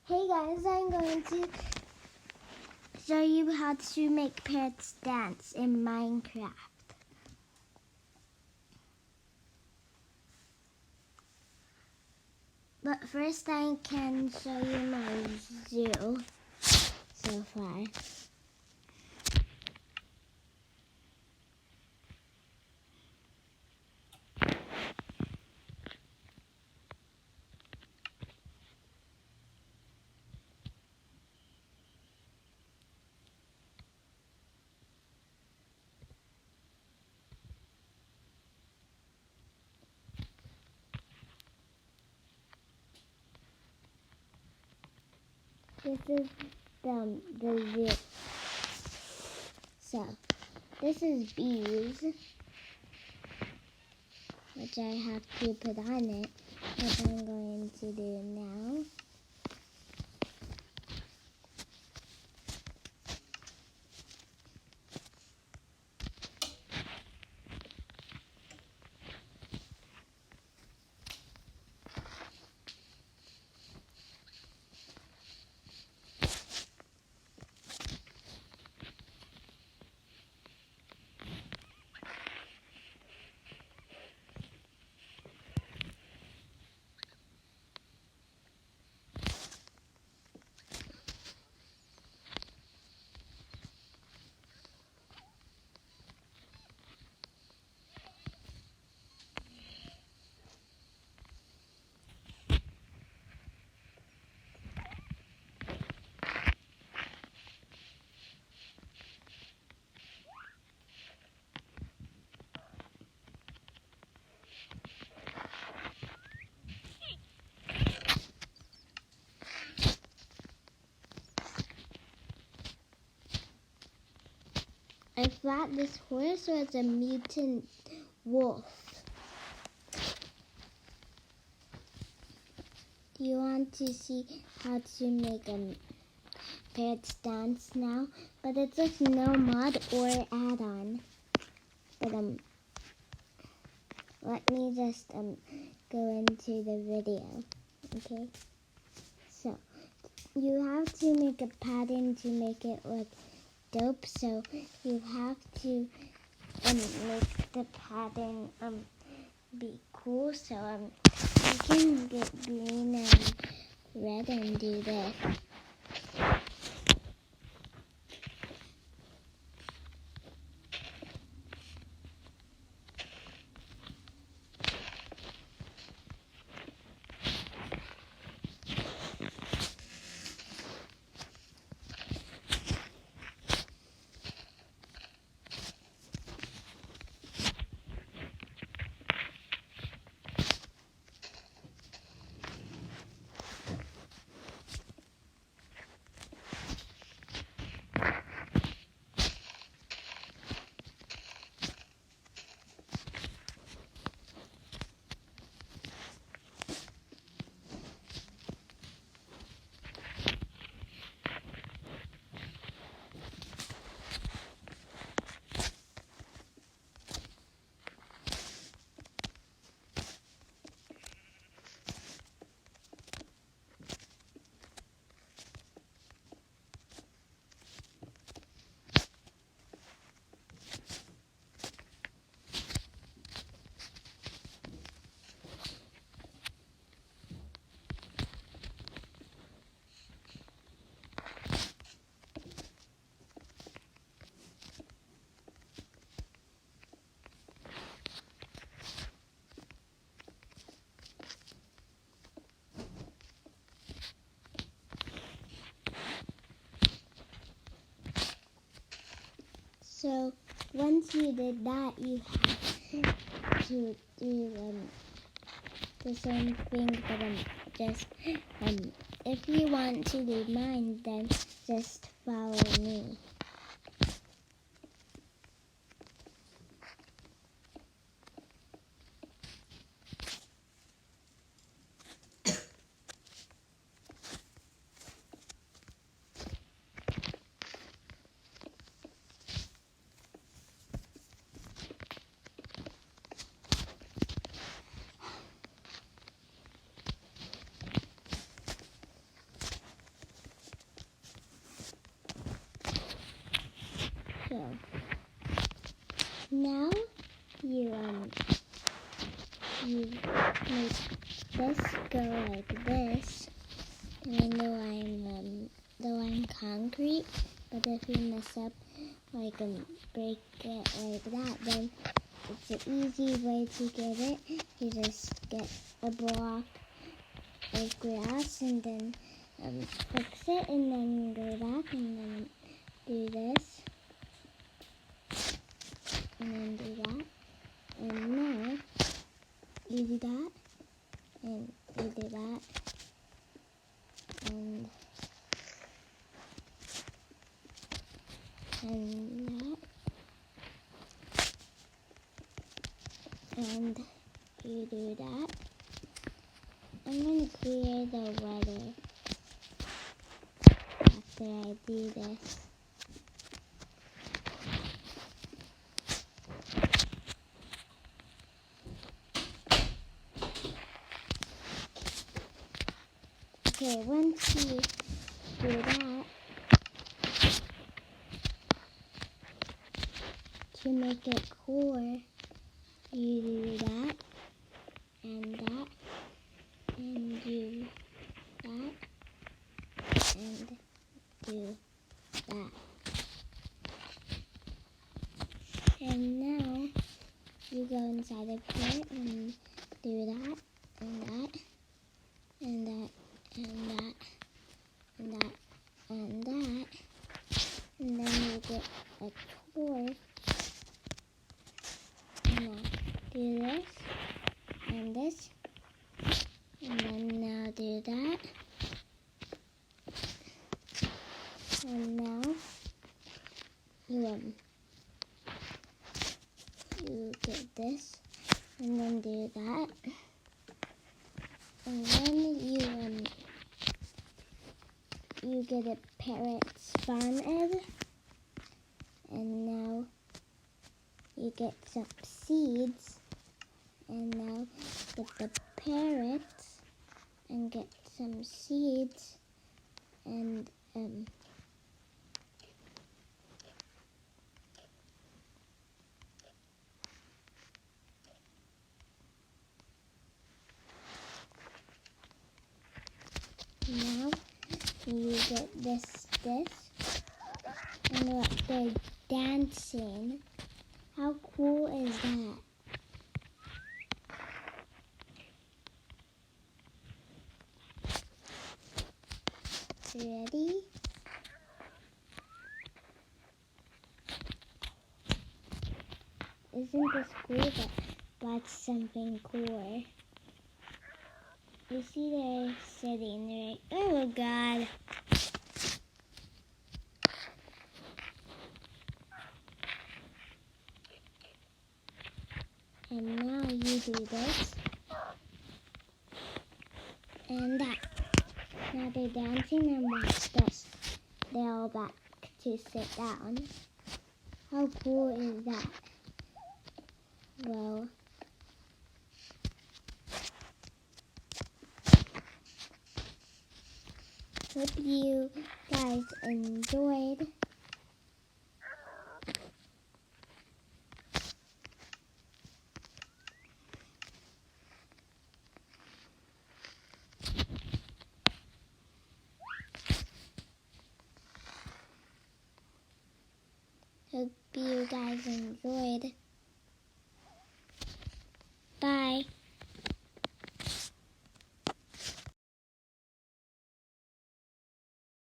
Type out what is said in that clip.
Hey guys, I'm going to show you how to make parrots dance in Minecraft. But first I can show you my zoo so far. This is the zoo. So, this is bees, which I have to put on it, which I'm going to do now. I thought this horse was a mutant wolf. Do you want to see how to make parrots dance now? But it's with no mod or add-on. But let me just go into the video. Okay. So you have to make a pattern to make it look dope. So you have to make the pattern be cool. So you can get green and red and do this. So once you did that, you have to do the same thing, but just if you want to do mine, then just follow me. go like this. And I know I'm concrete, but if you mess up, like break it like that, then it's an easy way to get it. You just get a block of grass and then fix it, and then go back and then do this, and then do that, and now you do that, and you do that, and that, and you do that. I'm going to clear the weather after I do this. Okay, once you do that, to make it cooler, you do that, and that, and do that, and do that. And now you go inside the pit and do that, and that, and that, and that, and that, and that, and then you get a torch. And now do this, and this, and then now do that, and now you get this, and then do that, and then you get a parrot spawn egg, and now you get some seeds, and now get the parrots and get some seeds, and now you get this, and look, they're dancing. How cool is that? Ready? Isn't this cool? But watch something cooler. You see they're sitting right. Oh God. And now you do this. And that. Now they're dancing, and watch this. They're all back to sit down. How cool is that? Well, hope you guys enjoyed. Hope you guys enjoyed.